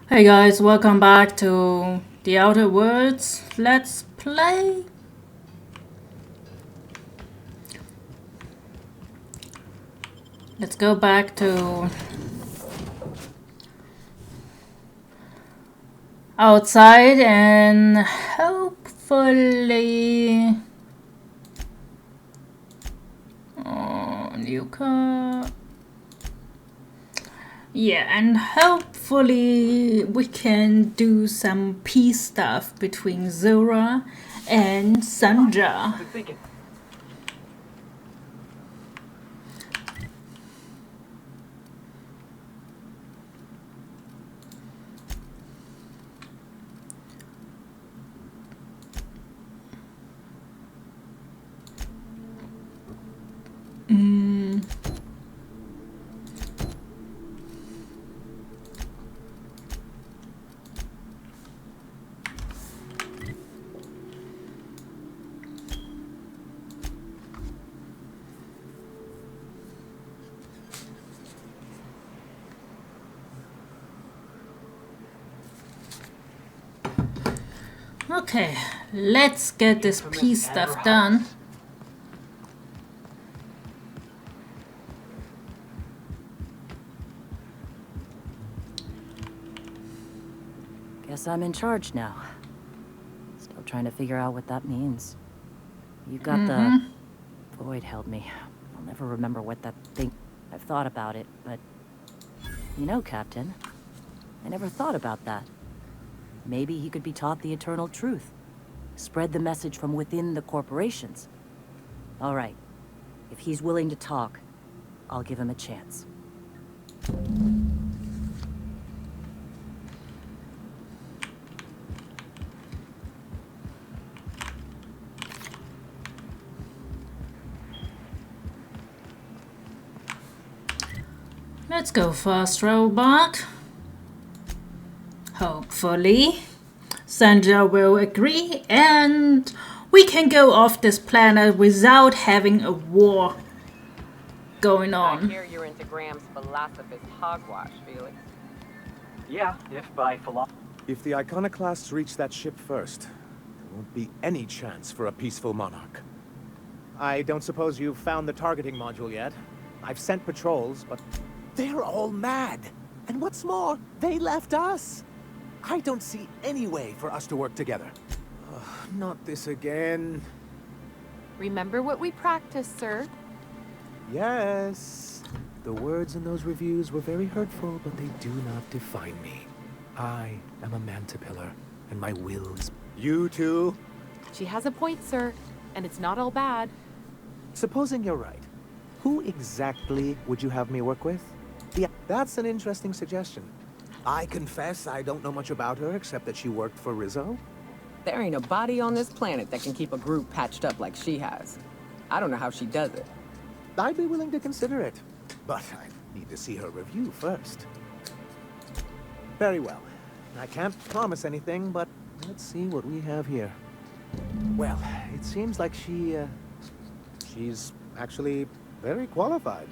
Hey guys, welcome back to the Outer Worlds Let's Play. Let's go back to outside and hopefully new car. Yeah, and hopefully we can do some peace stuff between Zora and Sandra. Okay, let's get this peace stuff done. Guess I'm in charge now. Still trying to figure out what that means. You got the void held me. I'll never remember what that thing. I've thought about it, but you know, Captain, I never thought about that. Maybe he could be taught the eternal truth. Spread the message from within the corporations. All right. If he's willing to talk, I'll give him a chance. Let's go fast, robot. Hopefully, Sandra will agree and we can go off this planet without having a war going I on. hear you're into Graham's philosopher's hogwash, Felix. Yeah, if by philosophy. If the iconoclasts reach that ship first, there won't be any chance for a peaceful monarch. I don't suppose you've found the targeting module yet. I've sent patrols, but they're all mad. And what's more, they left us. I don't see any way for us to work together. Not this again. Remember what we practiced, sir. Yes. The words in those reviews were very hurtful, but they do not define me. I am a mantipillar, and my will is... You too? She has a point, sir, and it's not all bad. Supposing you're right, who exactly would you have me work with? Yeah, that's an interesting suggestion. I confess I don't know much about her except that she worked for Rizzo. There ain't a body on this planet that can keep a group patched up like she has. I don't know how she does it. I'd be willing to consider it, but I need to see her review first. Very well. I can't promise anything, but let's see what we have here. Well, it seems like she's actually very qualified.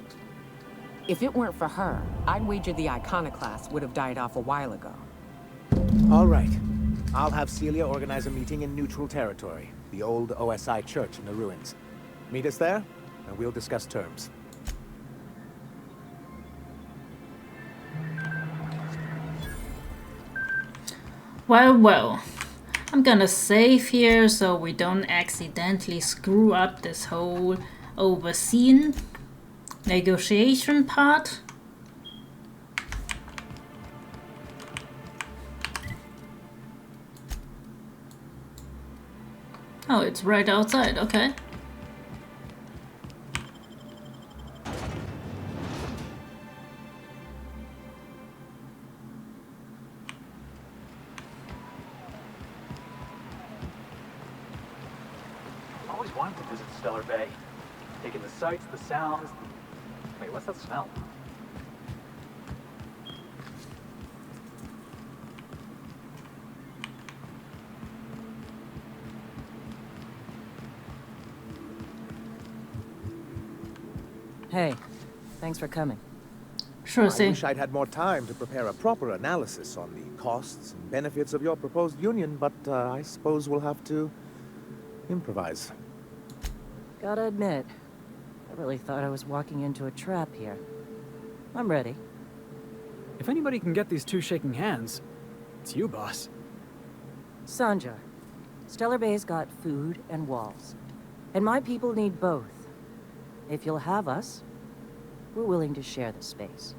If it weren't for her, I'd wager the iconoclast would have died off a while ago. All right. I'll have Celia organize a meeting in neutral territory, the old OSI church in the ruins. Meet us there, and we'll discuss terms. Well, I'm gonna save here so we don't accidentally screw up this whole overseen negotiation part. Oh, it's right outside, okay. I've always wanted to visit Stellar Bay. Taking the sights, the sounds. Wait, what's that smell? Hey, thanks for coming. Sure I thing. wish I'd had more time to prepare a proper analysis on the costs and benefits of your proposed union, but I suppose we'll have to improvise. Gotta admit, I really thought I was walking into a trap here. I'm ready. If anybody can get these two shaking hands, it's you, boss. Sanjar, Stellar Bay's got food and walls. And my people need both. If you'll have us, we're willing to share the space.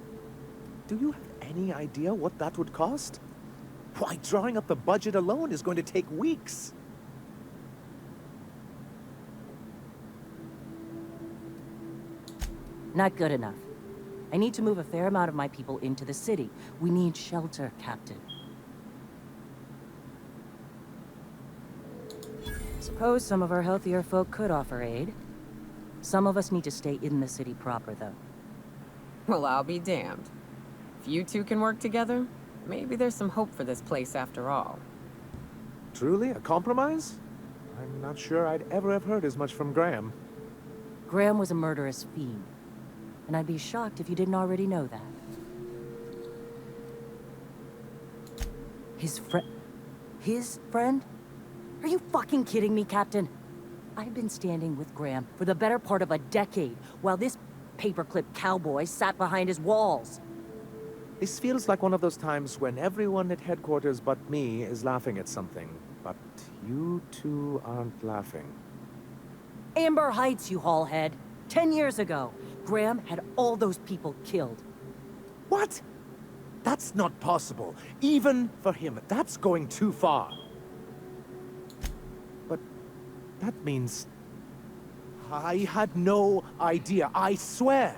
Do you have any idea what that would cost? Why, drawing up the budget alone is going to take weeks. Not good enough. I need to move a fair amount of my people into the city. We need shelter, Captain. Suppose some of our healthier folk could offer aid. Some of us need to stay in the city proper, though. Well, I'll be damned. If you two can work together, maybe there's some hope for this place after all. Truly, a compromise? I'm not sure I'd ever have heard as much from Graham. Graham was a murderous fiend. And I'd be shocked if you didn't already know that. His friend? Are you fucking kidding me, Captain? I've been standing with Graham for the better part of a decade, while this paperclip cowboy sat behind his walls. This feels like one of those times when everyone at headquarters but me is laughing at something, but you two aren't laughing. Amber Heights, you haulhead. 10 years ago, Graham had all those people killed. What? That's not possible. Even for him, that's going too far. But that means... I had no idea, I swear.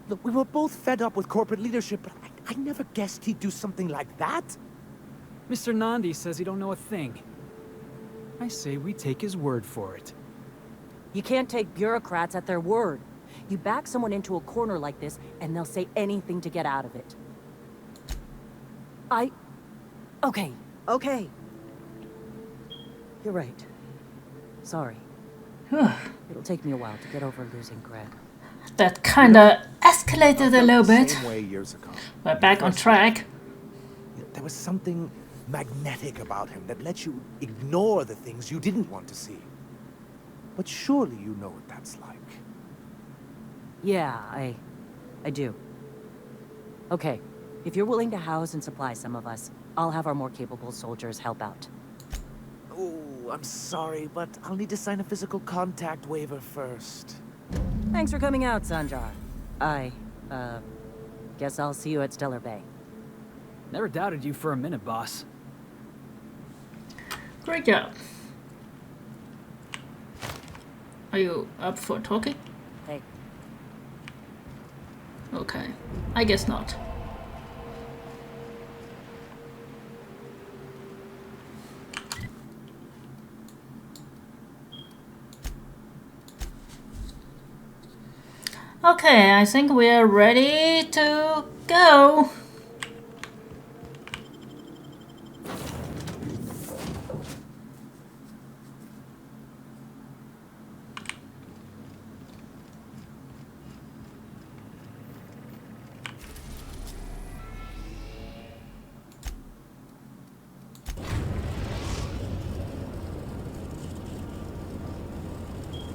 Look, we were both fed up with corporate leadership, but I never guessed he'd do something like that. Mr. Nandi says he don't know a thing. I say we take his word for it. You can't take bureaucrats at their word. You back someone into a corner like this, and they'll say anything to get out of it. Okay. You're right. Sorry. It'll take me a while to get over losing Greg. That kinda escalated a little bit. Same way years ago. We're back on track. There was something magnetic about him that let you ignore the things you didn't want to see. But surely you know what that's like. Yeah, I do. Okay, if you're willing to house and supply some of us, I'll have our more capable soldiers help out. Oh, I'm sorry, but I'll need to sign a physical contact waiver first. Thanks for coming out, Sanjar. Guess I'll see you at Stellar Bay. Never doubted you for a minute, boss. Great job. Are you up for talking? Hey. Okay. I guess not. Okay, I think we're ready to go.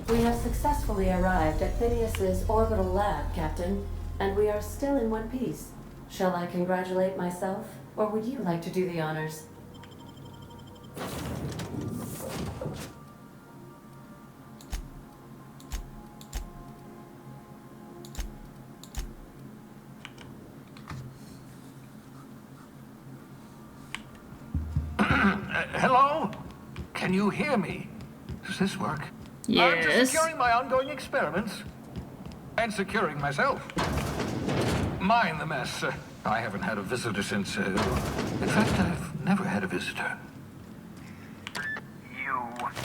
We have successfully arrived at Phineas's orbital lab, Captain, and we are still in one piece. Shall I congratulate myself, or would you like to do the honors? Hello? Can you hear me? Does this work? I'm just Yes. securing my ongoing experiments. And securing myself. Mind the mess. I haven't had a visitor since... in fact, I've never had a visitor.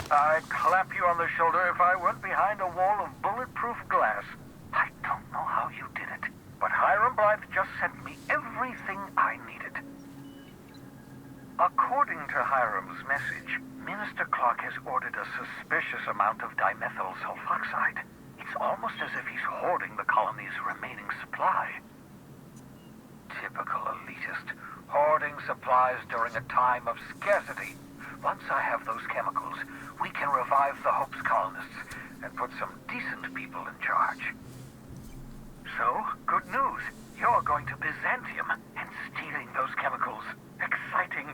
I'd clap you on the shoulder if I weren't behind a wall of bulletproof glass. I don't know how you did it, but Hiram Blythe just sent me everything I needed. According to Hiram's message, Minister Clark has ordered a suspicious amount of dimethyl sulfoxide. It's almost as if he's hoarding the colony's remaining supply. scientist, hoarding supplies during a time of scarcity. Once I have those chemicals, we can revive the Hope's colonists and put some decent people in charge. So, good news. You're going to Byzantium and stealing those chemicals. Exciting.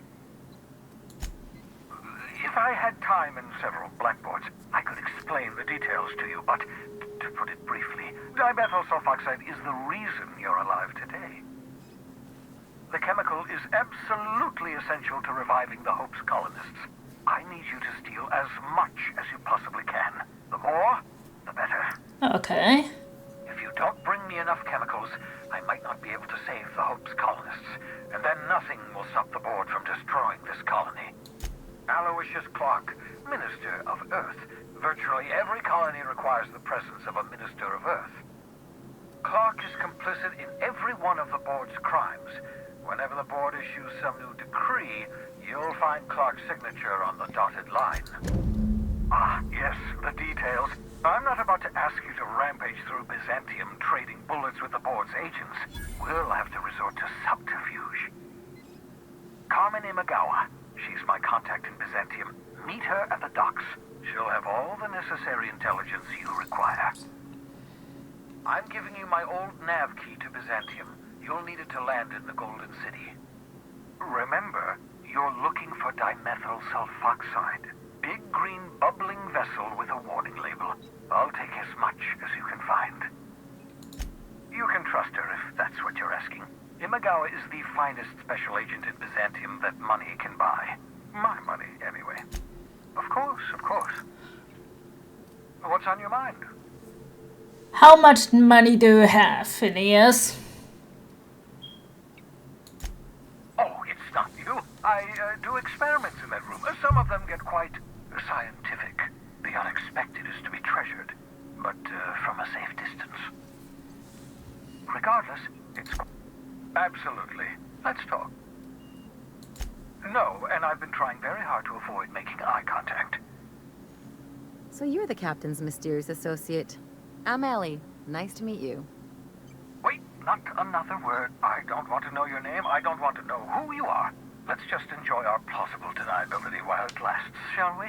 If I had time and several blackboards, I could explain the details to you, but to put it briefly, dimethyl sulfoxide is the reason you're alive today. The chemical is absolutely essential to reviving the Hope's colonists. I need you to steal as much as you possibly can. The more, the better. Okay. If you don't bring me enough chemicals, I might not be able to save the Hope's colonists, and then nothing will stop the board from destroying this colony. Aloysius Clark, Minister of Earth. Virtually every colony requires the presence of a Minister of Earth. Clark is complicit in every one of the board's crimes. Whenever the board issues some new decree, you'll find Clark's signature on the dotted line. Ah, yes, the details. I'm not about to ask you to rampage through Byzantium trading bullets with the board's agents. We'll have to resort to subterfuge. Carmen Imagawa. She's my contact in Byzantium. Meet her at the docks. She'll have all the necessary intelligence you require. I'm giving you my old nav key to Byzantium. You'll need it to land in the Golden City. Remember, you're looking for dimethyl sulfoxide. Big green bubbling vessel with a warning label. I'll take as much as you can find. You can trust her if that's what you're asking. Imagawa is the finest special agent in Byzantium that money can buy. My money, anyway. Of course, of course. What's on your mind? How much money do you have, Phineas? Oh, it's not you. I do experiments in that room. Some of them get quite scientific. The unexpected is to be treasured, but from a safe distance. Regardless, it's... Absolutely. Let's talk. No, and I've been trying very hard to avoid making eye contact. So you're the captain's mysterious associate. I'm Ellie. Nice to meet you. Wait, not another word. I don't want to know your name. I don't want to know who you are. Let's just enjoy our plausible deniability while it lasts, shall we?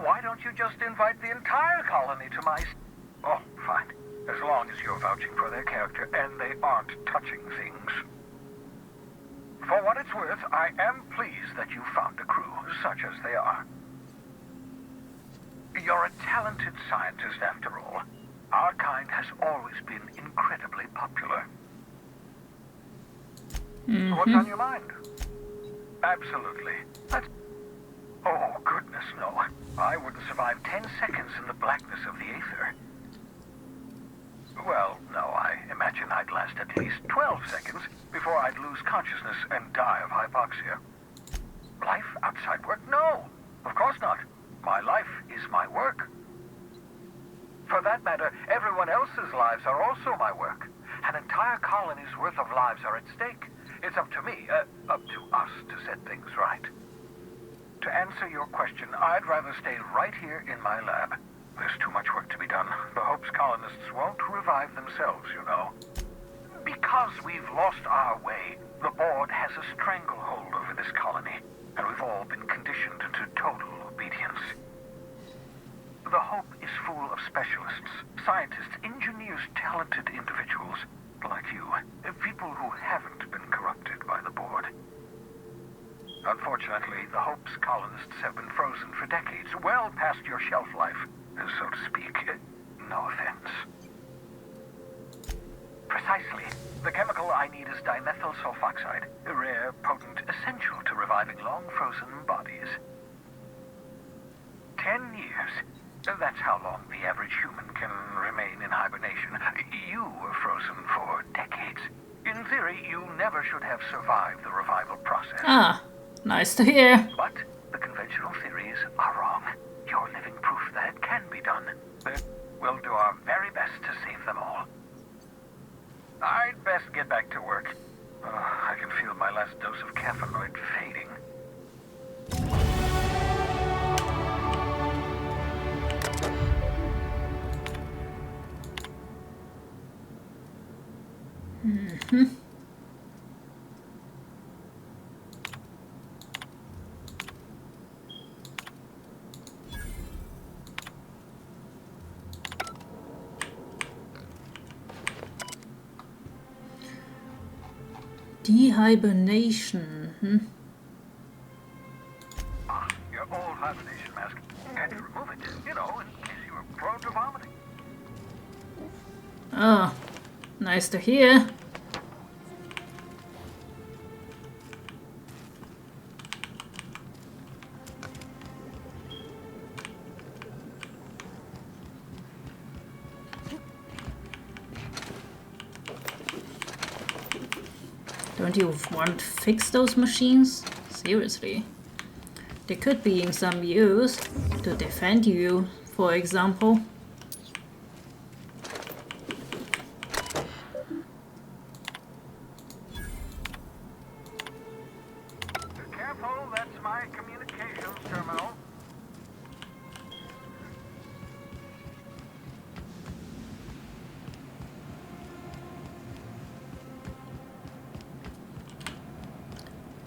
Why don't you just invite the entire colony to my... Oh, fine. As long as you're vouching for their character and they aren't touching things. For what it's worth, I am pleased that you found a crew, such as they are. You're a talented scientist, after all. Our kind has always been incredibly popular. What's on your mind? Absolutely. That's... Oh, goodness, no. I wouldn't survive 10 seconds in the blackness of the aether. Well, no, I imagine I'd last at least 12 seconds before I'd lose consciousness and die of hypoxia. Life outside work? No, of course not. My life is my work. For that matter, everyone else's lives are also my work. An entire colony's worth of lives are at stake. It's up to me, up to us to set things right. To answer your question, I'd rather stay right here in my lab. There's too much work to be done. The Hope's colonists won't revive themselves, you know. Because we've lost our way, the board has a stranglehold over this colony, and we've all been conditioned to total obedience. The Hope is full of specialists, scientists, engineers, talented individuals like you, people who haven't been corrupted by the board. Unfortunately, the Hope's colonists have been frozen for decades, well past your shelf life, so to speak. No offense. Precisely. The chemical I need is dimethyl sulfoxide, rare, potent, essential to reviving long-frozen bodies. 10 years. That's how long the average human can remain in hibernation. You were frozen for decades. In theory, you never should have survived the revival process. Ah, nice to hear. But the conventional theories are wrong. You're living proof that it can be done. But we'll do our very best to save them all. I'd best get back to work. I can feel my last dose of caffeinoid fading. Dehibernation. Your old hibernation mask. Had to remove it, you know, in case you were prone to vomiting. Oh, nice to hear. Don't you want to fix those machines? Seriously. They could be in some use to defend you, for example. Careful, that's my communications terminal.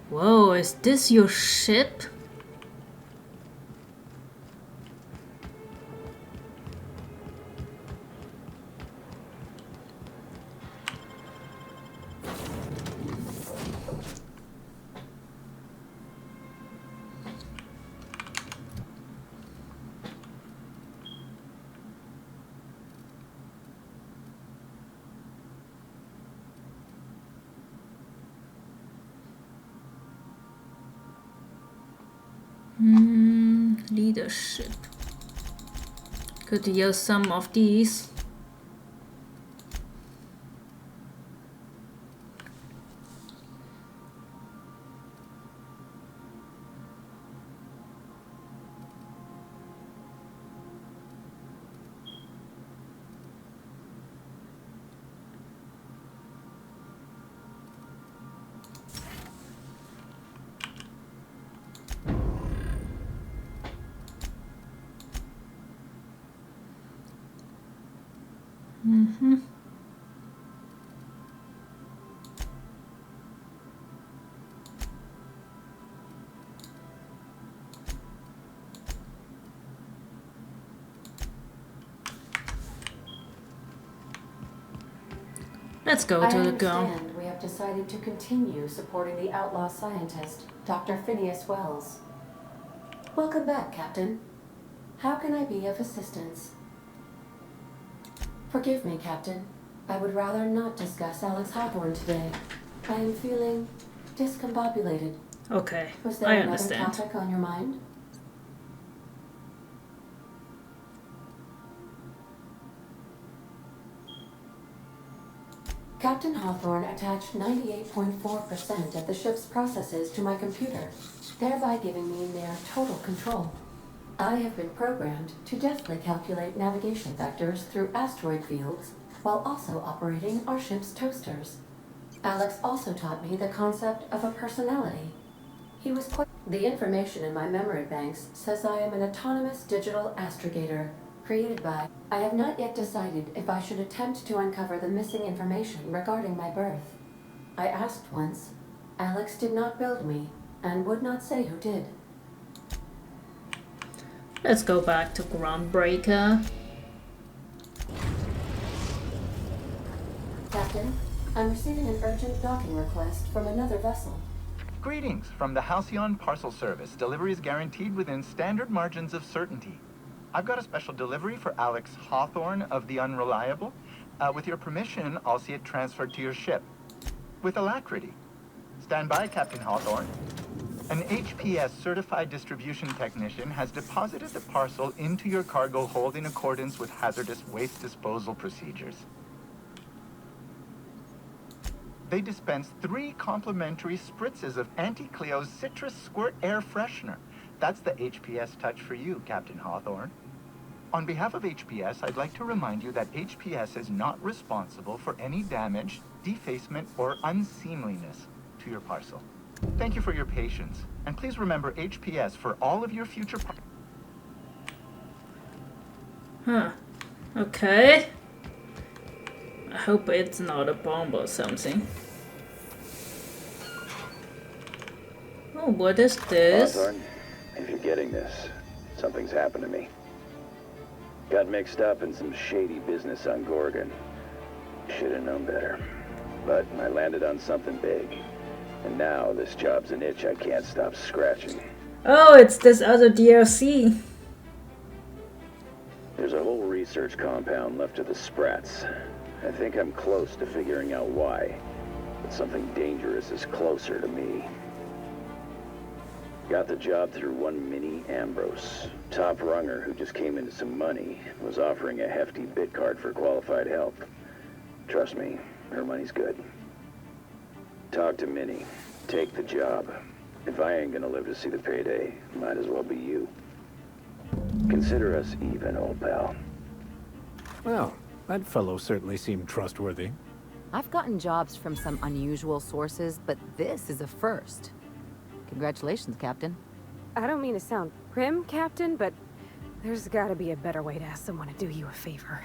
Whoa, is this your ship? Leadership. Could use some of these. Let's go to the go. I understand we have decided to continue supporting the outlaw scientist, Dr. Phineas Wells. Welcome back, Captain. How can I be of assistance? Forgive me, Captain. I would rather not discuss Alex Hawthorne today. I am feeling discombobulated. Okay, Was there I another understand. topic on your mind? Captain Hawthorne attached 98.4% of the ship's processes to my computer, thereby giving me near total control. I have been programmed to deftly calculate navigation vectors through asteroid fields while also operating our ship's toasters. Alex also taught me the concept of a personality. He was quite... The information in my memory banks says I am an autonomous digital astrogator created by... I have not yet decided if I should attempt to uncover the missing information regarding my birth. I asked once. Alex did not build me and would not say who did. Let's go back to Groundbreaker. Captain, I'm receiving an urgent docking request from another vessel. Greetings from the Halcyon Parcel Service. Delivery is guaranteed within standard margins of certainty. I've got a special delivery for Alex Hawthorne of the Unreliable. With your permission, I'll see it transferred to your ship. With alacrity. Stand by, Captain Hawthorne. An HPS certified distribution technician has deposited the parcel into your cargo hold in accordance with hazardous waste disposal procedures. They dispense 3 complimentary spritzes of Anti-Cleo's Citrus Squirt Air Freshener. That's the HPS touch for you, Captain Hawthorne. On behalf of HPS, I'd like to remind you that HPS is not responsible for any damage, defacement, or unseemliness to your parcel. Thank you for your patience, and please remember HPS for all of your future... Huh. Okay. I hope it's not a bomb or something. Oh, what is this? Hawthorne, if you're getting this, something's happened to me. Got mixed up in some shady business on Gorgon. Should have known better. but I landed on something big. And now this job's an itch I can't stop scratching. Oh, it's this other DLC. There's a whole research compound left of the Sprats. I think I'm close to figuring out why, but something dangerous is closer to me. Got the job through one Mini Ambrose. Top runger who just came into some money was offering a hefty bid card for qualified help. Trust me, her money's good. Talk to Minnie. Take the job. If I ain't gonna live to see the payday, might as well be you. Consider us even, old pal. Well, that fellow certainly seemed trustworthy. I've gotten jobs from some unusual sources, but this is a first. Congratulations, Captain. I don't mean to sound prim, Captain, but there's gotta be a better way to ask someone to do you a favor.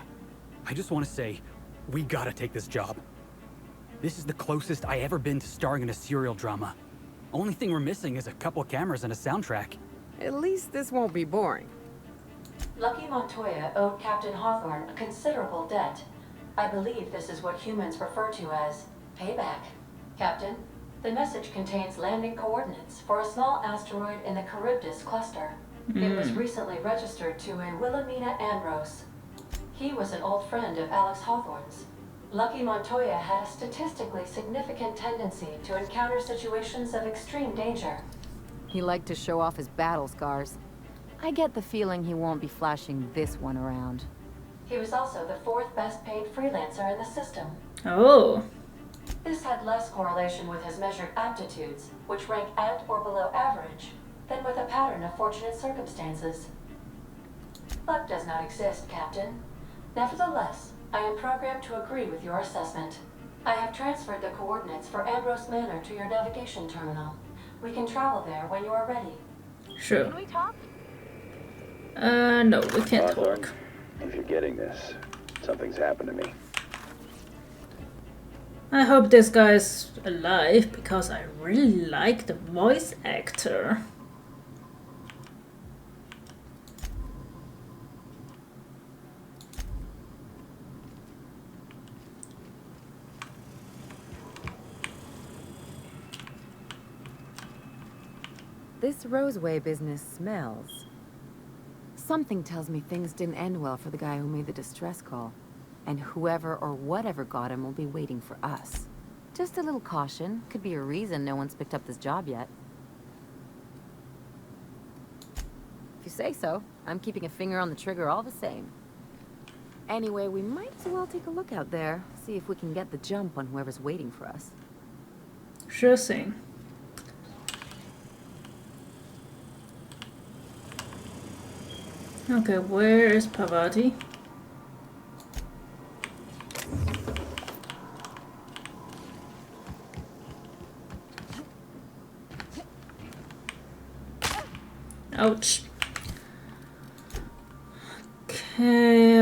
I just want to say, we gotta take this job. This is the closest I ever been to starring in a serial drama. Only thing we're missing is a couple cameras and a soundtrack. At least this won't be boring. Lucky Montoya owed Captain Hawthorne a considerable debt. I believe this is what humans refer to as payback. Captain, the message contains landing coordinates for a small asteroid in the Charybdis cluster. It was recently registered to a Wilhelmina Ambrose. He was an old friend of Alex Hawthorne's. Lucky Montoya had a statistically significant tendency to encounter situations of extreme danger. He liked to show off his battle scars. I get the feeling he won't be flashing this one around. He was also the 4th best paid freelancer in the system. Oh. This had less correlation with his measured aptitudes, which rank at or below average, than with a pattern of fortunate circumstances. Luck does not exist, Captain. Nevertheless, I am programmed to agree with your assessment. I have transferred the coordinates for Ambrose Manor to your navigation terminal. We can travel there when you are ready. Sure. Can we talk? No, we can't Hawthorne, talk. if you're getting this, something's happened to me. I hope this guy's alive because I really like the voice actor. This Roseway business smells. Something tells me things didn't end well for the guy who made the distress call. And whoever or whatever got him will be waiting for us. Just a little caution. Could be a reason no one's picked up this job yet. If you say so, I'm keeping a finger on the trigger all the same. Anyway, we might as well take a look out there, see if we can get the jump on whoever's waiting for us. Sure thing. Okay, where is Parvati? Ouch. Okay,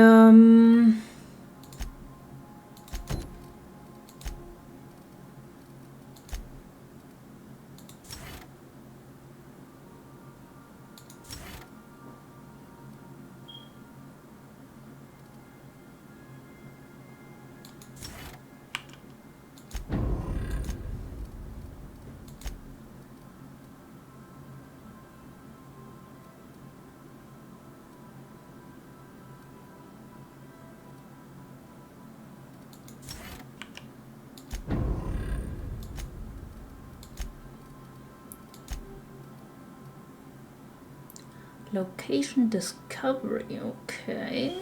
location discovery, okay.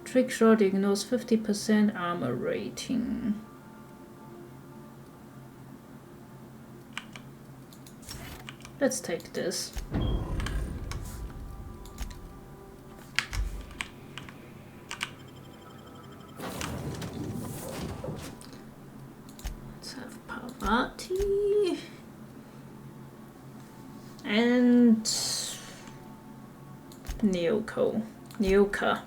Trick shot ignores 50% armor rating. Let's take this. Let's have Parvati. And Nyoka.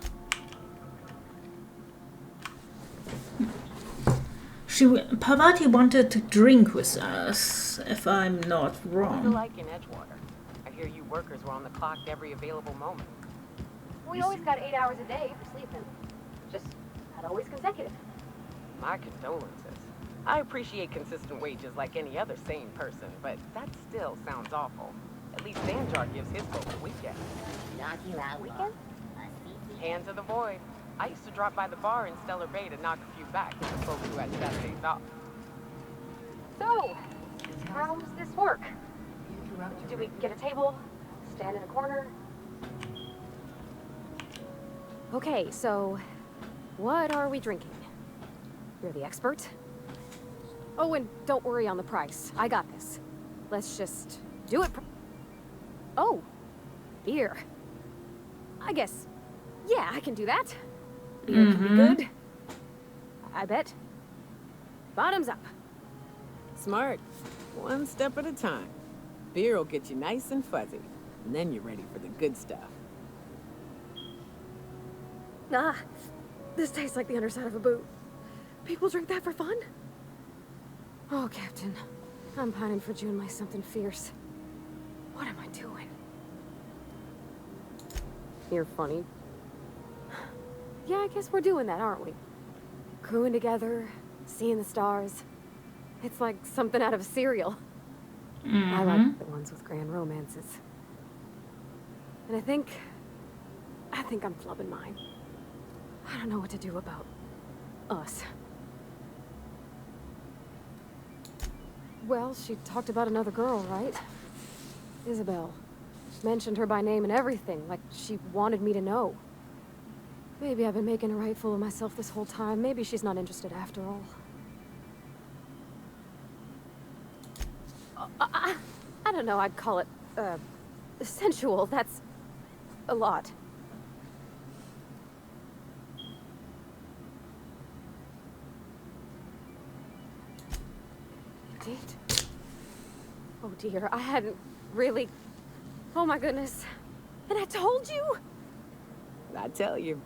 Parvati wanted to drink with us, if I'm not What's it wrong. like in Edgewater? I hear you workers were on the clock every available moment. We always got 8 hours a day for sleeping. Just not always consecutive. My condolences. I appreciate consistent wages like any other sane person, but that still sounds awful. At least Sanjar gives his folks a weekend. Weekend? Hands of the void. I used to drop by the bar in Stellar Bay to knock a few back with the folks who had Saturdays off. So, how does this work? Do we get a table? Stand in a corner? Okay, so what are we drinking? You're the expert. Oh, and don't worry on the price. I got this. Let's just do it. Oh, beer. I guess, yeah, I can do that. Beer can be good. I bet. Bottoms up. Smart. One step at a time. Beer will get you nice and fuzzy, and then you're ready for the good stuff. Ah, this tastes like the underside of a boot. People drink that for fun? Oh, Captain. I'm pining for June like something fierce. What am I doing? You're funny. Yeah, I guess we're doing that, aren't we? Crewing together, seeing the stars. It's like something out of a serial. I like the ones with grand romances. And I think I'm flubbing mine. I don't know what to do about us. Well, she talked about another girl, right? Isabel. Mentioned her by name and everything, like she wanted me to know. Maybe I've been making a right fool of myself this whole time. Maybe she's not interested after all. I don't know, I'd call it, sensual. That's a lot. You did? Oh dear, I hadn't really... Oh my goodness. And I told you? I tell you,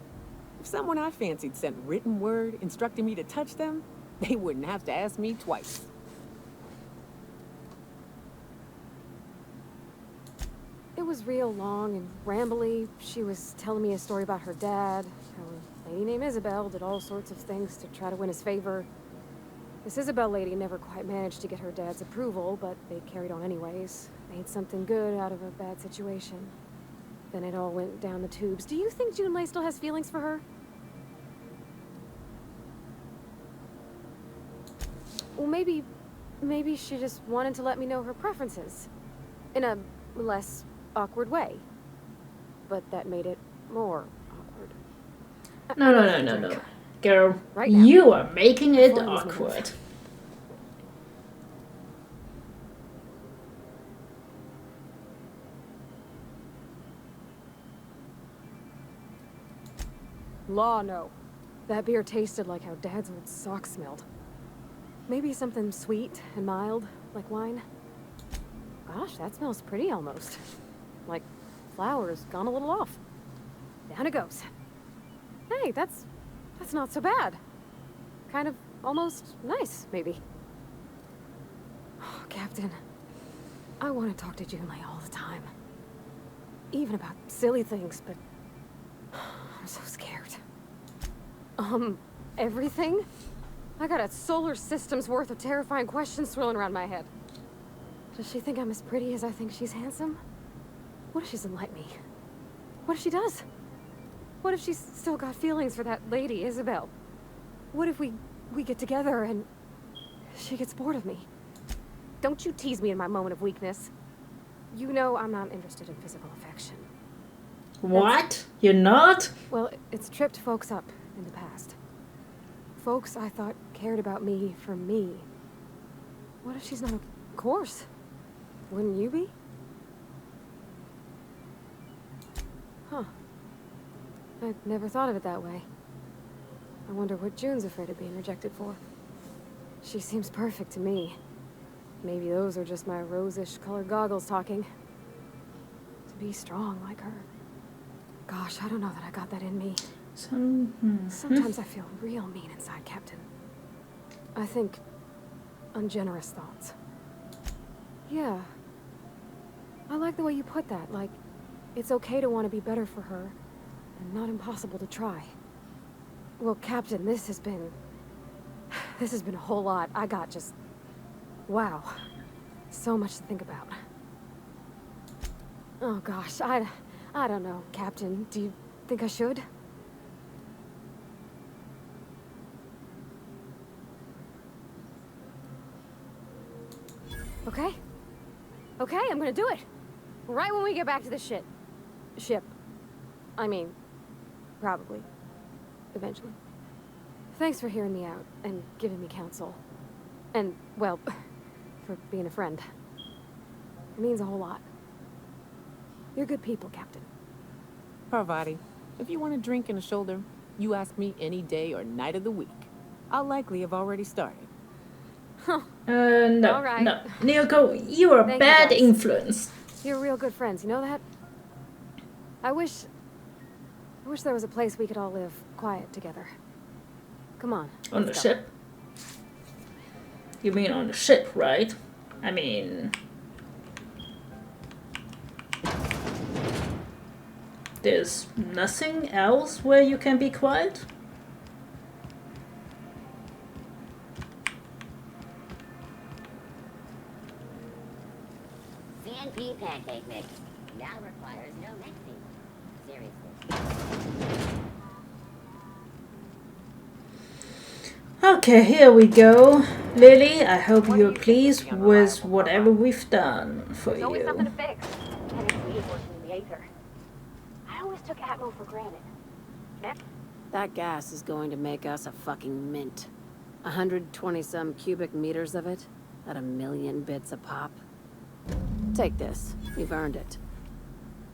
if someone I fancied sent written word instructing me to touch them, they wouldn't have to ask me twice. It was real long and rambly. She was telling me a story about her dad, how a lady named Isabel did all sorts of things to try to win his favor. This Isabel lady never quite managed to get her dad's approval, but they carried on anyways. Made something good out of a bad situation. Then it all went down the tubes. Do you think June Lay still has feelings for her? Well, maybe she just wanted to let me know her preferences. In a less awkward way. But that made it more awkward. No. Girl, Right now. you are making it Before I lose my awkward. voice. Law, no. That beer tasted like how Dad's old socks smelled. Maybe something sweet and mild, like wine. Gosh, that smells pretty almost. Like flowers gone a little off. Down it goes. Hey, that's not so bad. Kind of almost nice, maybe. Oh, Captain, I want to talk to June Lay all the time. Even about silly things, but I'm so scared. Everything? I got a solar system's worth of terrifying questions swirling around my head. Does she think I'm as pretty as I think she's handsome? What if she doesn't like me? What if she does? What if she's still got feelings for that lady, Isabel? What if we get together and she gets bored of me? Don't you tease me in my moment of weakness. You know I'm not interested in physical affection. What? You're not? Well, it's tripped folks up in the past. Folks I thought cared about me for me. What if she's not a course? Wouldn't you be? Huh. I'd never thought of it that way. I wonder what June's afraid of being rejected for. She seems perfect to me. Maybe those are just my rosish colored goggles talking. To be strong like her. Gosh, I don't know that I got that in me. Sometimes I feel real mean inside, Captain. I think ungenerous thoughts. Yeah. I like the way you put that, like, it's okay to want to be better for her, and not impossible to try. Well, Captain, this has been a whole lot. I got just... wow. So much to think about. Oh gosh, I don't know, Captain. Do you think I should? Okay. Okay, I'm gonna do it. Right when we get back to the ship. I mean, probably. Eventually. Thanks for hearing me out and giving me counsel. And, well, for being a friend. It means a whole lot. You're good people, Captain. Parvati, if you want a drink and a shoulder, you ask me any day or night of the week. I'll likely have already started. No, All right. no. Nyoko, you are a Thank you, bad guys. influence. You're real good friends, you know that? I wish there was a place we could all live quiet together. Come on. On the let's go. ship? You mean on the ship, right? I mean... There's nothing else where you can be quiet? CNP pancake mix now requires no mixing. Seriously. Okay, here we go. Lily, I hope you're pleased with whatever we've done for There's always something you. to fix. And it's weird working in the Aether. I always took Atmo for granted. That gas is going to make us a fucking mint. 120-some cubic meters of it, at 1,000,000 bits a pop. Take this. You've earned it.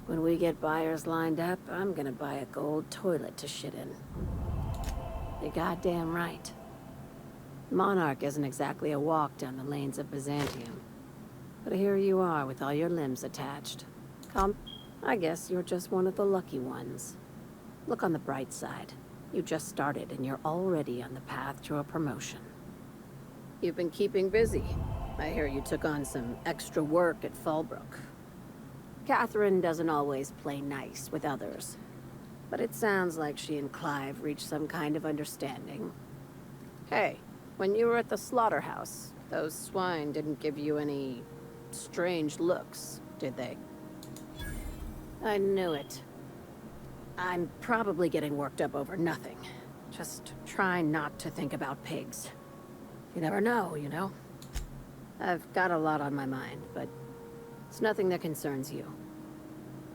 When we get buyers lined up, I'm gonna buy a gold toilet to shit in. You're goddamn right. Monarch isn't exactly a walk down the lanes of Byzantium. But here you are with all your limbs attached. I guess you're just one of the lucky ones. Look on the bright side. You just started and you're already on the path to a promotion. You've been keeping busy. I hear you took on some extra work at Fallbrook. Catherine doesn't always play nice with others. But it sounds like she and Clive reached some kind of understanding. Hey, when you were at the slaughterhouse, those swine didn't give you any strange looks, did they? I knew it. I'm probably getting worked up over nothing. Just try not to think about pigs. You never know, you know? I've got a lot on my mind, but it's nothing that concerns you.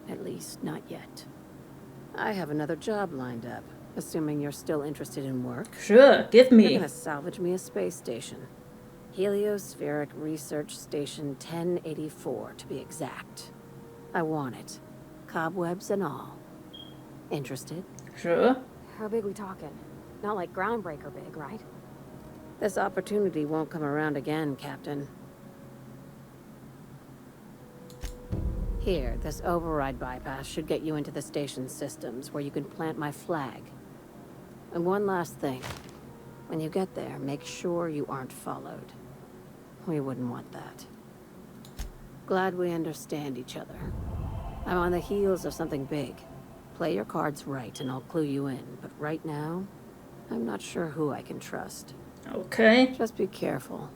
At least, not yet. I have another job lined up, assuming you're still interested in work. Sure, give me. You're gonna salvage me a space station. Heliospheric Research Station 1084, to be exact. I want it. Cobwebs and all. Interested? Sure. How big we talking? Not like groundbreaker big, right? This opportunity won't come around again, Captain. Here, this override bypass should get you into the station's systems where you can plant my flag. And one last thing. When you get there, make sure you aren't followed. We wouldn't want that. Glad we understand each other. I'm on the heels of something big. Play your cards right and I'll clue you in, but right now, I'm not sure who I can trust. Okay. Just be careful.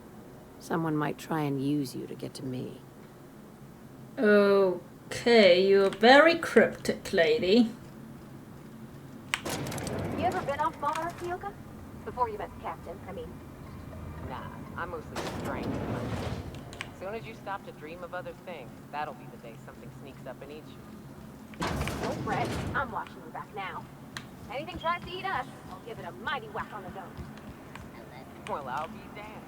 Someone might try and use you to get to me. Okay, you're very cryptic, lady. You ever been off Monarch, Yoka? Before you met the captain, I mean. Nah, I'm mostly strange. As soon as you stop to dream of other things, that'll be the day something sneaks up and eats you. Don't fret, I'm watching your back now. Anything tries to eat us, I'll give it a mighty whack on the nose. Well, I'll be damned.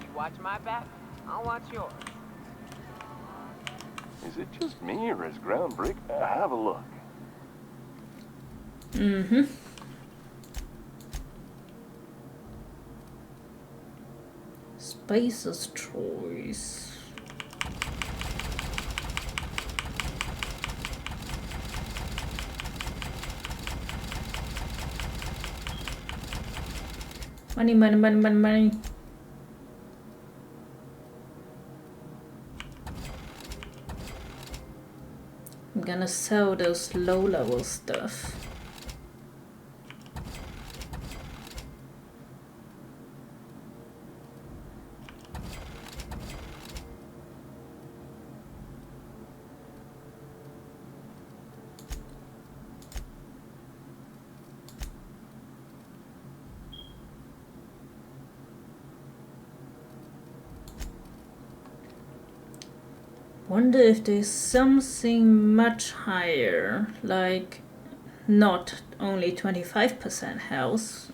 You watch my back, I'll watch yours. Is it just me, or is Groundbreak? Have a look. Mm-hmm. Space's choice. Money, money, money, money, money. I'm gonna sell those low-level stuff. Wonder if there's something much higher, like not only 25% health,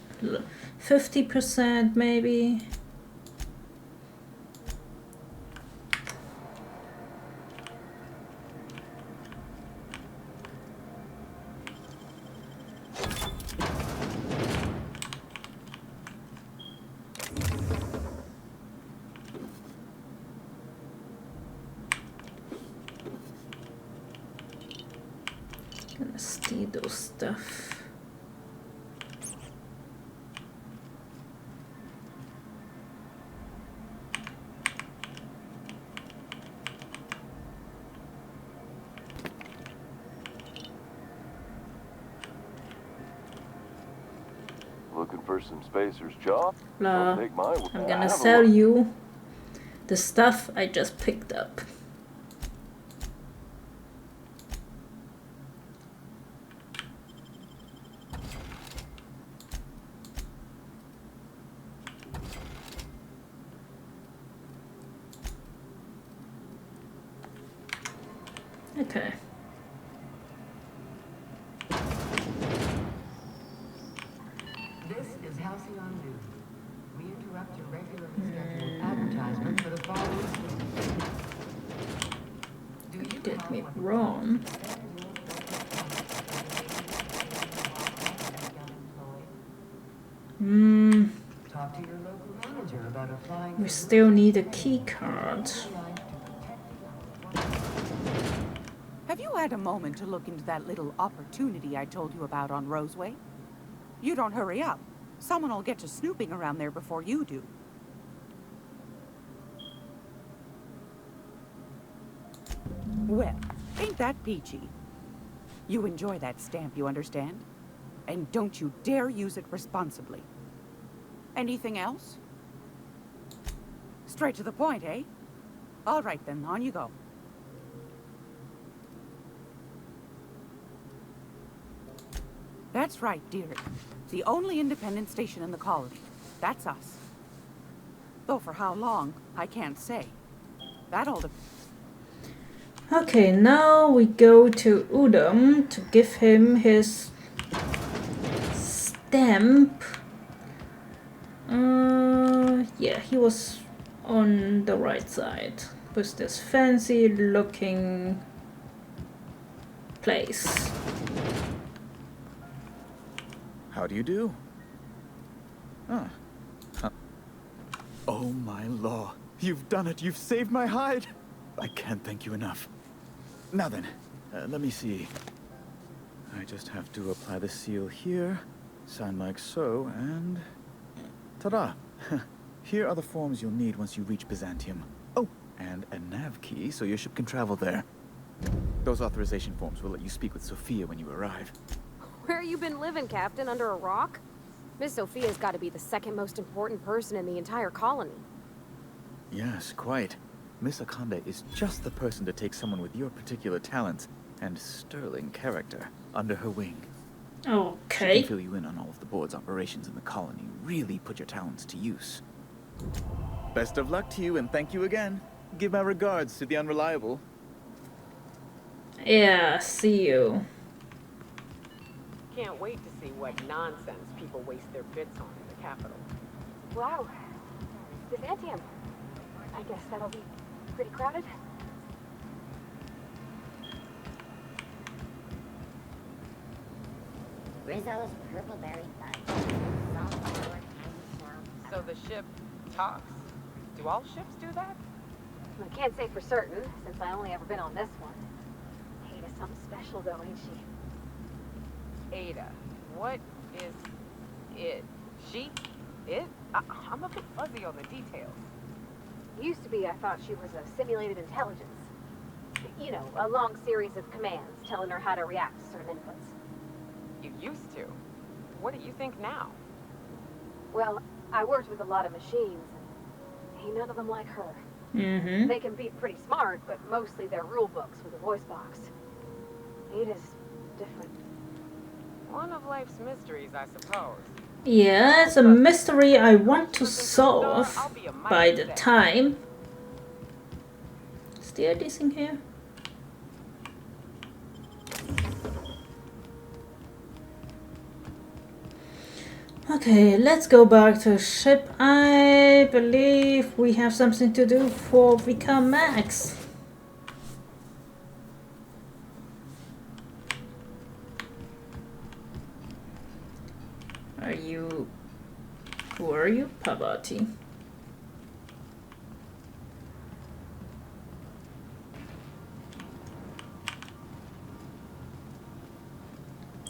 50% maybe. Gonna steal those stuff. Looking for some spacer's job? Blah. Don't take my word. I'm gonna Have a sell look. you the stuff I just picked up. Okay. This is Halcyon News. We interrupt your regularly scheduled advertisement for the following week. Do you Get me wrong. Talk to your local manager about applying. We still need a key card. Have you had a moment to look into that little opportunity I told you about on Roseway? You don't hurry up. Someone will get to snooping around there before you do. Well, ain't that peachy? You enjoy that stamp, you understand? And don't you dare use it responsibly. Anything else? Straight to the point, eh? All right then, on you go. That's right, dearie. The only independent station in the colony. That's us. Though for how long, I can't say. That'll depend. Okay, now we go to Udom to give him his stamp. Yeah, he was on the right side with this fancy looking place. How do you do? Huh. Oh my law. You've done it. You've saved my hide. I can't thank you enough. Now then, let me see. I just have to apply the seal here, sign like so, and... ta-da! Here are the forms you'll need once you reach Byzantium. Oh, and a nav key so your ship can travel there. Those authorization forms will let you speak with Sophia when you arrive. Where you been living, Captain? Under a rock? Miss Sophia's got to be the second most important person in the entire colony. Yes, quite. Miss Akande is just the person to take someone with your particular talents and sterling character under her wing. Okay. She can fill you in on all of the board's operations in the colony. Really put your talents to use. Best of luck to you, and thank you again. Give my regards to the Unreliable. Yeah, see you. Can't wait to see what nonsense people waste their bits on in the capital. Wow. Byzantium. I guess that'll be pretty crowded. Rizzo's purple-berry fudge. So the ship talks? Do all ships do that? I can't say for certain, since I only ever been on this one. Ada's something special though, ain't she? Ada. What is it? She? I'm a bit fuzzy on the details. Used to be, I thought she was a simulated intelligence. You know, a long series of commands telling her how to react to certain inputs. You used to. What do you think now? Well, I worked with a lot of machines, and ain't none of them like her. Mm-hmm. They can be pretty smart, but mostly they're rule books with a voice box. Ada's different. One of life's mysteries, I suppose. Yeah, it's a mystery I want to solve by the time. Is there anything here? Okay, let's go back to the ship. I believe we have something to do before we come max. Who are you, Pavati?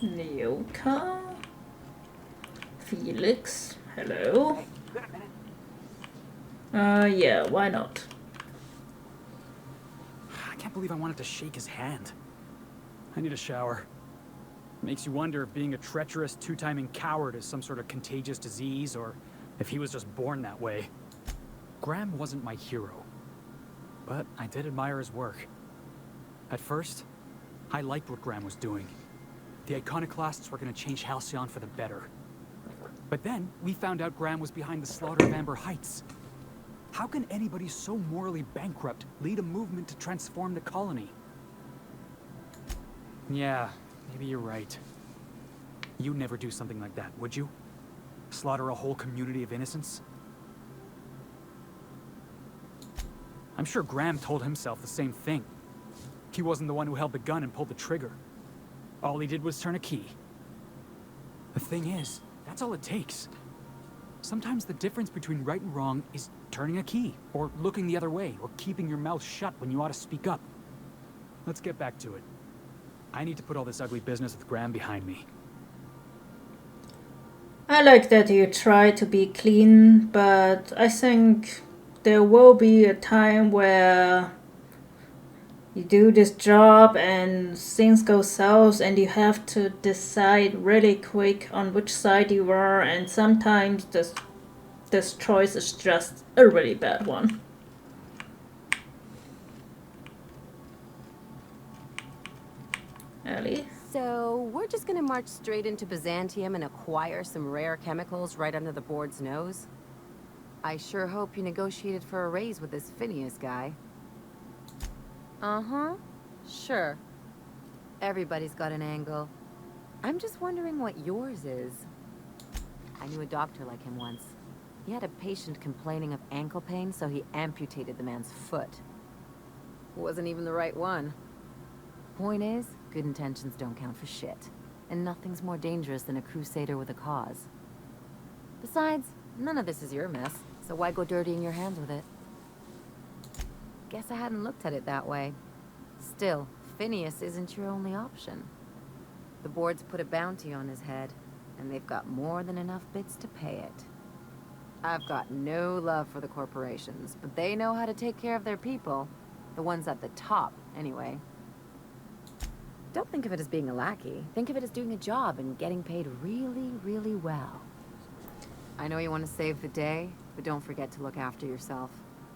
Nyoka? Felix? Hello? Yeah, why not? I can't believe I wanted to shake his hand. I need a shower. Makes you wonder if being a treacherous, two-timing coward is some sort of contagious disease, or if he was just born that way. Graham wasn't my hero, but I did admire his work. At first, I liked what Graham was doing. The iconoclasts were going to change Halcyon for the better. But then, we found out Graham was behind the slaughter of Amber Heights. How can anybody so morally bankrupt lead a movement to transform the colony? Yeah, maybe you're right. You'd never do something like that, would you? Slaughter a whole community of innocents? I'm sure Graham told himself the same thing. He wasn't the one who held the gun and pulled the trigger. All he did was turn a key. The thing is, that's all it takes. Sometimes the difference between right and wrong is turning a key, or looking the other way, or keeping your mouth shut when you ought to speak up. Let's get back to it. I need to put all this ugly business with Graham behind me. I like that you try to be clean, but I think there will be a time where you do this job and things go south and you have to decide really quick on which side you are, and sometimes this choice is just a really bad one. Ellie? So, we're just gonna march straight into Byzantium and acquire some rare chemicals right under the board's nose? I sure hope you negotiated for a raise with this Phineas guy. Uh-huh. Sure. Everybody's got an angle. I'm just wondering what yours is. I knew a doctor like him once. He had a patient complaining of ankle pain, so he amputated the man's foot. Wasn't even the right one. Point is, good intentions don't count for shit. And nothing's more dangerous than a crusader with a cause. Besides, none of this is your mess, so why go dirtying your hands with it? Guess I hadn't looked at it that way. Still, Phineas isn't your only option. The board's put a bounty on his head, and they've got more than enough bits to pay it. I've got no love for the corporations, but they know how to take care of their people. The ones at the top, anyway. Don't think of it as being a lackey. Think of it as doing a job and getting paid really, really well. I know you want to save the day, but don't forget to look after yourself.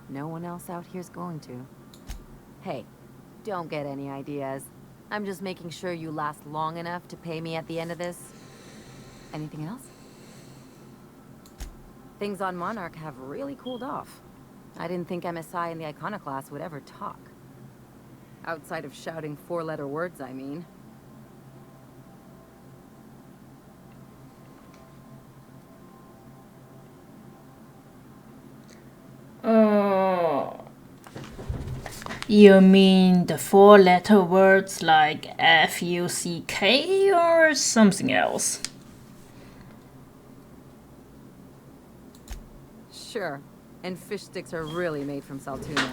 No one else out here's going to. Hey, don't get any ideas. I'm just making sure you last long enough to pay me at the end of this. Anything else? Things on Monarch have really cooled off. I didn't think MSI and the Iconoclast would ever talk. Outside of shouting four-letter words, I mean. Oh. You mean the four-letter words like F-U-C-K or something else? Sure. And fish sticks are really made from Saltuna.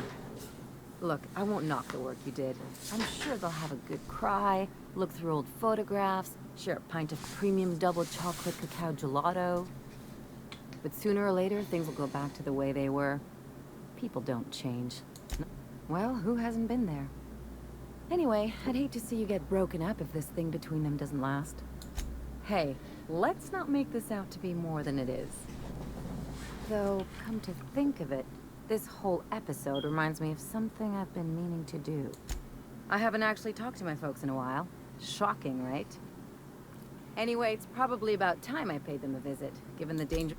Look, I won't knock the work you did. I'm sure they'll have a good cry, look through old photographs, share a pint of premium double chocolate cacao gelato. But sooner or later, things will go back to the way they were. People don't change. Well, who hasn't been there? Anyway, I'd hate to see you get broken up if this thing between them doesn't last. Hey, let's not make this out to be more than it is. Though, come to think of it, this whole episode reminds me of something I've been meaning to do. I haven't actually talked to my folks in a while. Shocking, right? Anyway, it's probably about time I paid them a visit, given the danger.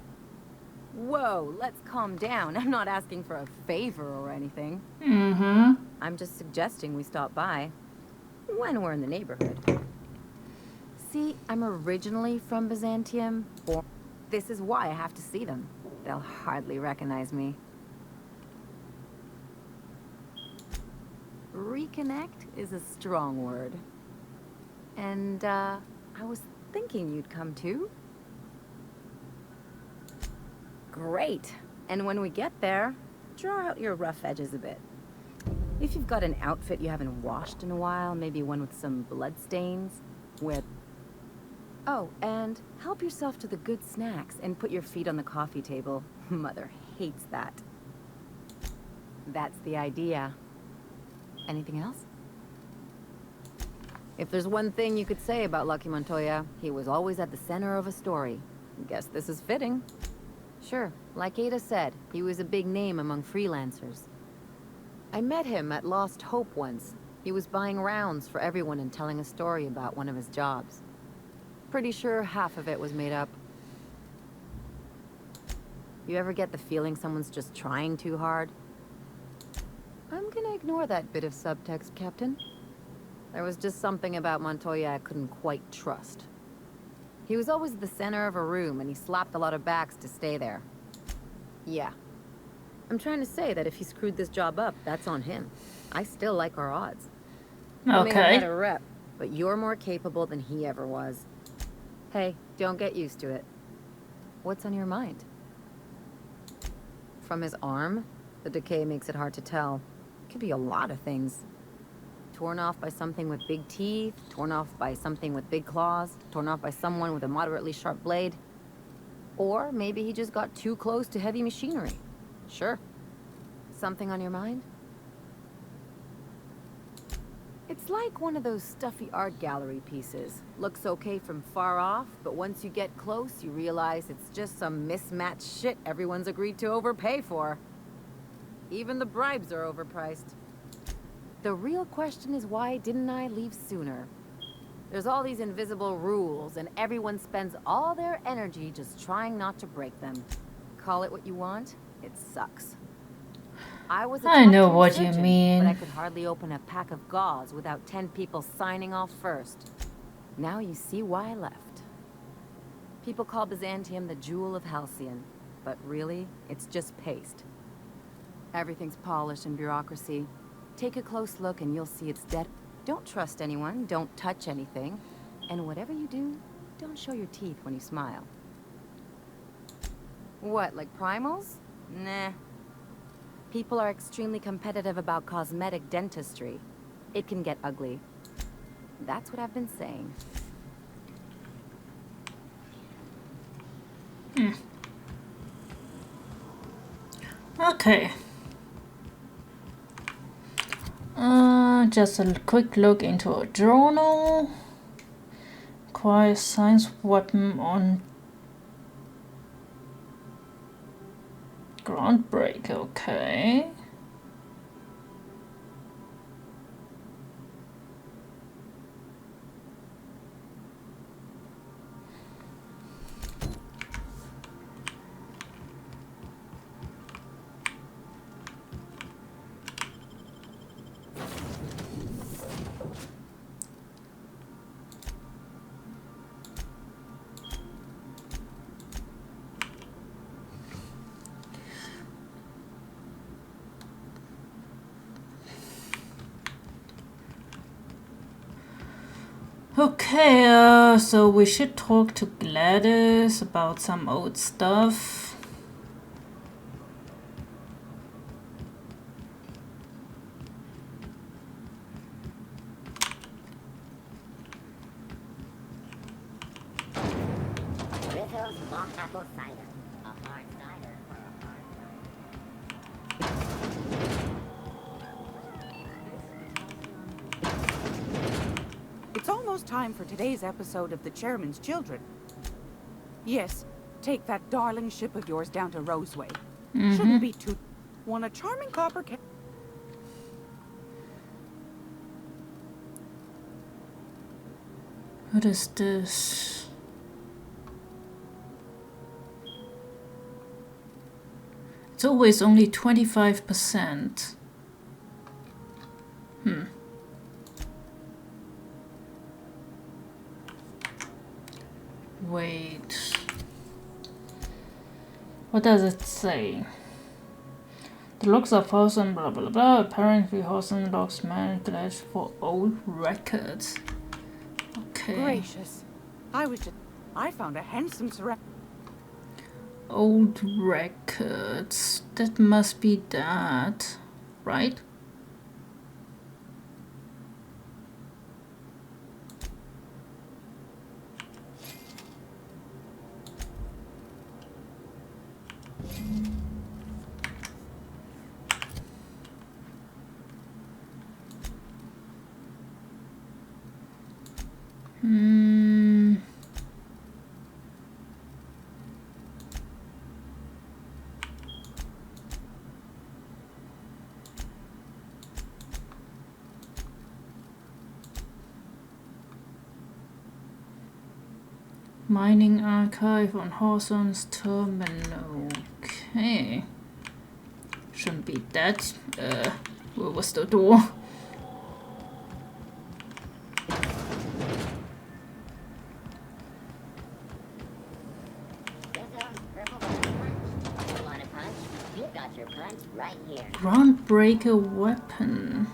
Whoa, let's calm down. I'm not asking for a favor or anything. Mm-hmm. I'm just suggesting we stop by when we're in the neighborhood. See, I'm originally from Byzantium. This is why I have to see them. They'll hardly recognize me. Reconnect is a strong word. And, I was thinking you'd come too. Great. And when we get there, draw out your rough edges a bit. If you've got an outfit you haven't washed in a while, maybe one with some blood stains, wear... Oh, and help yourself to the good snacks and put your feet on the coffee table. Mother hates that. That's the idea. Anything else? If there's one thing you could say about Lucky Montoya, he was always at the center of a story. Guess this is fitting. Sure, like Ada said, he was a big name among freelancers. I met him at Lost Hope once. He was buying rounds for everyone and telling a story about one of his jobs. Pretty sure half of it was made up. You ever get the feeling someone's just trying too hard? I'm gonna ignore that bit of subtext, Captain. There was just something about Montoya I couldn't quite trust. He was always the center of a room, and he slapped a lot of backs to stay there. Yeah. I'm trying to say that if he screwed this job up, that's on him. I still like our odds. He may have had a rep, but you're more capable than he ever was. Hey, don't get used to it. What's on your mind? From his arm? The decay makes it hard to tell. Could be a lot of things. Torn off by something with big teeth, torn off by something with big claws, torn off by someone with a moderately sharp blade. Or maybe he just got too close to heavy machinery. Sure. Something on your mind? It's like one of those stuffy art gallery pieces. Looks okay from far off, but once you get close, you realize it's just some mismatched shit everyone's agreed to overpay for. Even the bribes are overpriced. The real question is, why didn't I leave sooner? There's all these invisible rules, and everyone spends all their energy just trying not to break them. Call it what you want, it sucks. I know what you mean. But I could hardly open a pack of gauze without 10 people signing off first. Now you see why I left. People call Byzantium the jewel of Halcyon, but really, it's just paste. Everything's polished and bureaucracy. Take a close look and you'll see it's dead. Don't trust anyone, don't touch anything, and whatever you do, don't show your teeth when you smile. What, like primals? Nah. People are extremely competitive about cosmetic dentistry. It can get ugly. That's what I've been saying. Okay. Just a quick look into a journal. Acquire science weapon on Groundbreak, okay. Okay, so we should talk to Gladys about some old stuff. Rizzo's mock apple cider. A hard time for today's episode of The Chairman's Children. Yes, take that darling ship of yours down to Roseway. Shouldn't be too... Want a charming copper ca... What is this? It's always only 25%. Wait. What does it say? The logs of Hosen, blah blah blah. Apparently, Hosen logs managed for old records. Okay. Gracious. I found a handsome old records. That must be that, right? Mining archive on Hawthorne's terminal. Okay. Shouldn't be that. Where was the door? Groundbreaker weapon.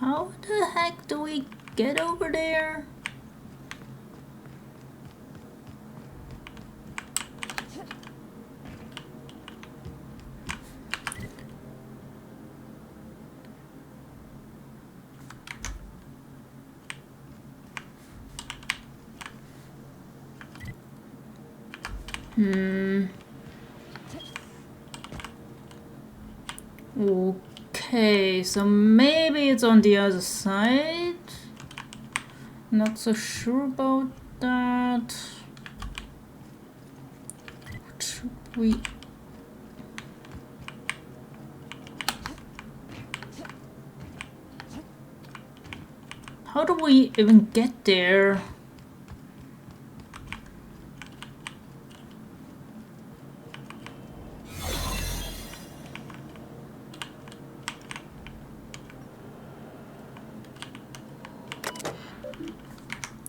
How the heck do we get over there? Okay, so maybe it's on the other side. Not so sure about that. What should we... How do we even get there?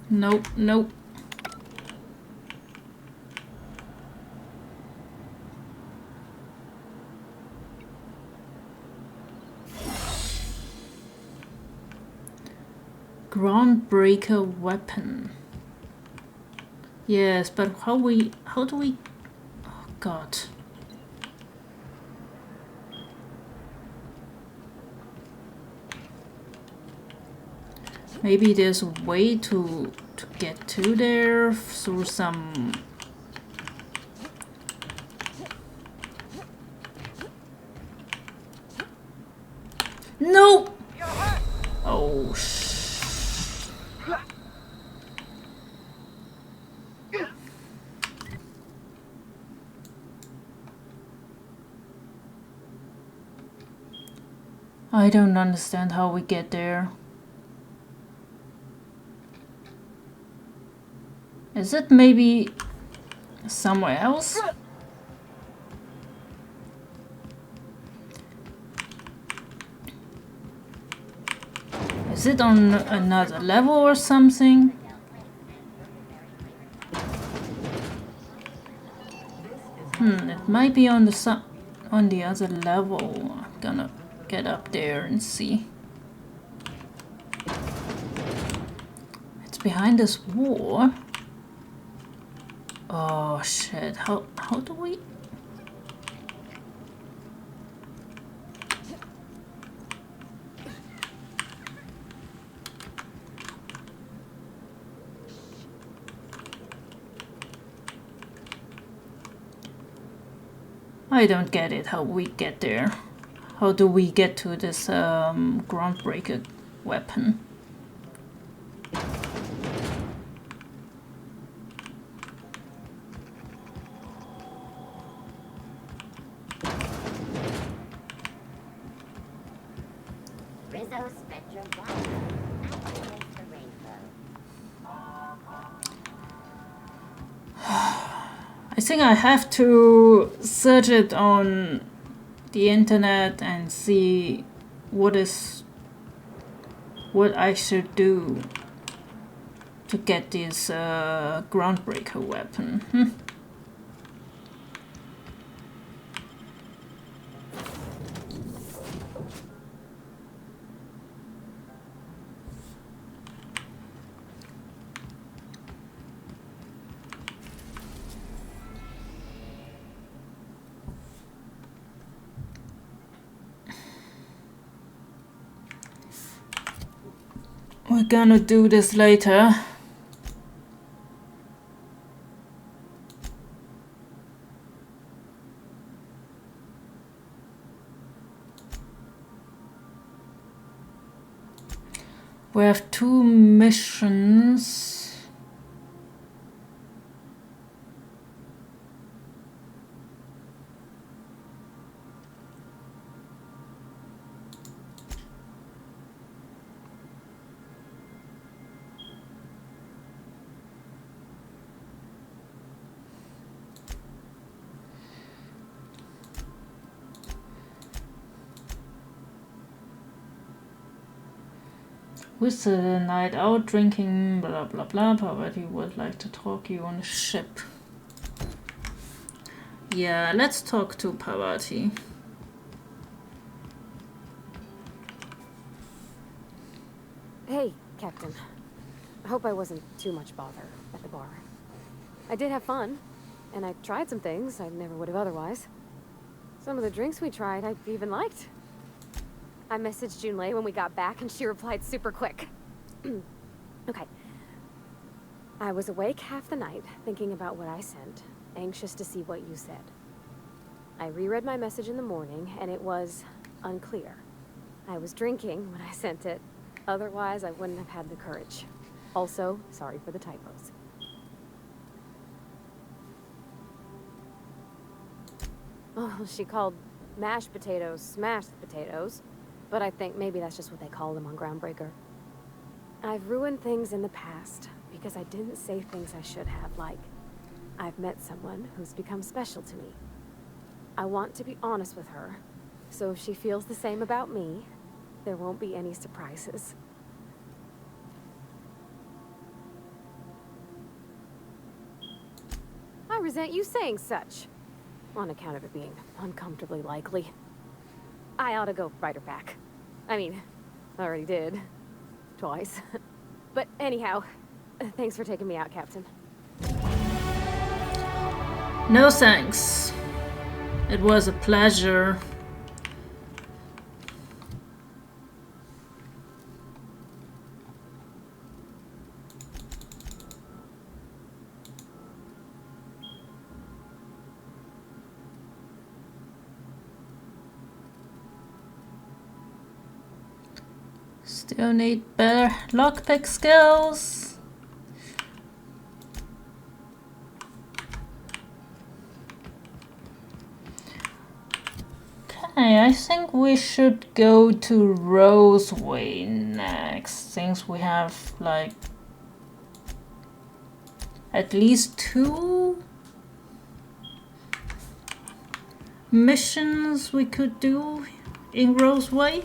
Nope, nope. Groundbreaker weapon. Yes, but how do we... Oh god. Maybe there's a way to get to there through some... No! Oh, I don't understand how we get there. Is it maybe somewhere else? Is it on another level or something? It might be on the other level. I'm gonna get up there and see. It's behind this wall. Oh shit, how do we... I don't get it, how we get there. How do we get to this groundbreaker weapon. Rizzo Spectrum Blaster activates the rainbow. I think I have to search it on the internet and see what I should do to get this groundbreaker weapon. We're gonna do this later. We have 2 missions. With the night out drinking, blah blah blah. Poverty would like to talk you on a ship. Yeah, let's talk to Parvati. Hey, Captain. I hope I wasn't too much bother at the bar. I did have fun, and I tried some things I never would have otherwise. Some of the drinks we tried I even liked. I messaged Junlei when we got back, and she replied super quick. Okay. I was awake half the night, thinking about what I sent, anxious to see what you said. I reread my message in the morning, and it was unclear. I was drinking when I sent it. Otherwise, I wouldn't have had the courage. Also, sorry for the typos. Oh, she called mashed potatoes smashed potatoes. But I think maybe that's just what they call them on Groundbreaker. I've ruined things in the past because I didn't say things I should have, like, I've met someone who's become special to me. I want to be honest with her, so if she feels the same about me, there won't be any surprises. I resent you saying such, on account of it being uncomfortably likely. I ought to go write her back. I mean, I already did. Twice. But anyhow, thanks for taking me out, Captain. No thanks. It was a pleasure. Still need better lockpick skills. Okay, I think we should go to Roseway next, since we have like at least 2 missions we could do in Roseway.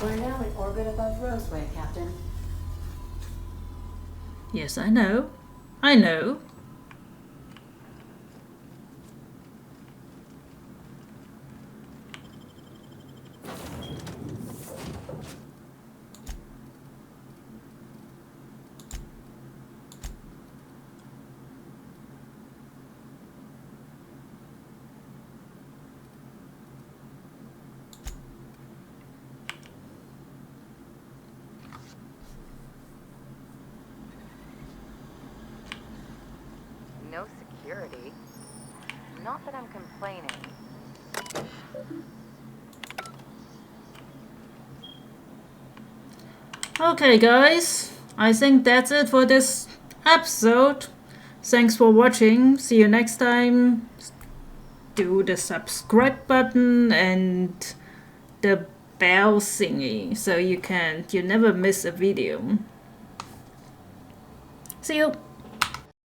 We're now in orbit above Roseway, Captain. Yes, I know. I know. security. Not that I'm complaining. Okay guys, I think that's it for this episode. Thanks for watching. See you next time. Do the subscribe button and the bell thingy so you never miss a video. See you.